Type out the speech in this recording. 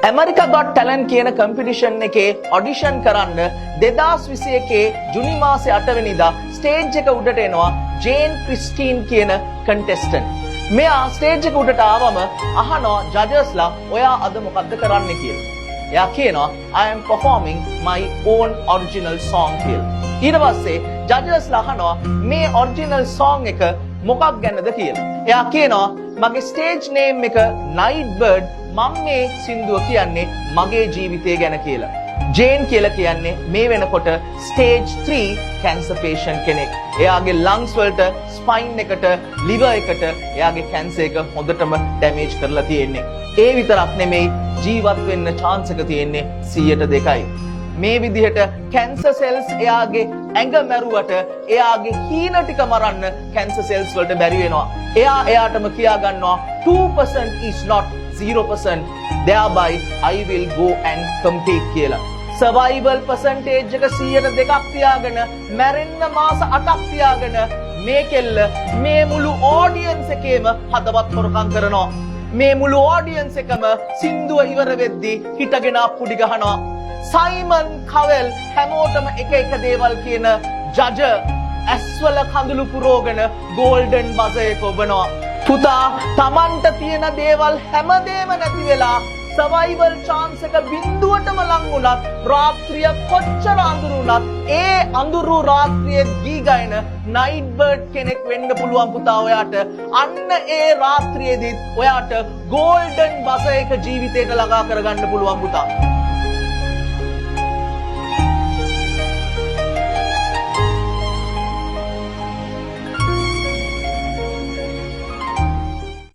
America Got Talent කියන competition එකේ audition කරන්න 2021 ජුනි මාසේ 8 වෙනිදා ස්ටේජ් එක උඩට එනවා ජේන් ක්‍රිස්ටින් කියන කන්ටෙස්ටන්ට්. මෙයා ස්ටේජ් එක උඩට ආවම අහනවා ජජස්ලා ඔයා අද මොකද්ද කරන්නේ කියලා. එයා කියනවා I am performing my own original song කියලා. ඊට පස්සේ ජජස්ලා අහනවා මේ ඔරිජිනල් song එක මොකක් ගැනද කියලා. එයා කියනවා මගේ ස්ටේජ් නේම් එක Night Bird මම මේ සින්දුව කියන්නේ මගේ ජීවිතය ගැන කියලා. ජේන් කියලා කියන්නේ මේ වෙනකොට ස්ටේජ් 3 කැන්සර් පේෂන්ට් කෙනෙක්. එයාගේ ලංග්ස් වලට, ස්පයින් එකට, ලිවර් එකට එයාගේ කැන්සර් එක හොඳටම ඩැමේජ් කරලා තියෙන්නේ. ඒ විතරක් නෙමෙයි ජීවත් වෙන්න chance එක තියෙන්නේ 102යි. මේ විදිහට කැන්සර් සෙල්ස් එයාගේ ඇඟ මැරුවට එයාගේ හීන ටික මරන්න කැන්සර් සෙල්ස් වලට බැරි වෙනවා. එයාටම කියා ගන්නවා 2% is not 0%, thereby I will go and compete කියලා. Survival percentage එක 102ක් තියාගෙන මැරෙන්න මාස 8ක් තියාගෙන මේ කෙල්ල මේ මුළු audience එකේම හදවත් හොරකම් කරනවා. මේ මුළු audience එකම සින්දුව ඉවර වෙද්දී හිටගෙන අප්පුඩි ගහනවා. සයිමන් කවෙල් හැමෝටම එක දේවල් කියන ජජ ඇස්වල කඳුළු පුරෝගෙන ගෝල්ඩන් බසර් එක ඔබනවා. පුතා තමන්ට තියෙන දේවල් හැමදේම නැති වෙලා සර්වයිවල් chance එක බිඳුවටම ලං වුණත් රාත්‍රිය කොච්චර අඳුරු වුණත් ඒ අඳුරු රාත්‍රියේ දී ගයන නයිට් බර්ඩ් කෙනෙක් වෙන්න පුළුවන් පුතා ඔයාට. අන්න ඒ රාත්‍රියේදීත් ඔයාට ගෝල්ඩන් බසර් එක ජීවිතේට ළඟා කරගන්න පුළුවන් පුතා.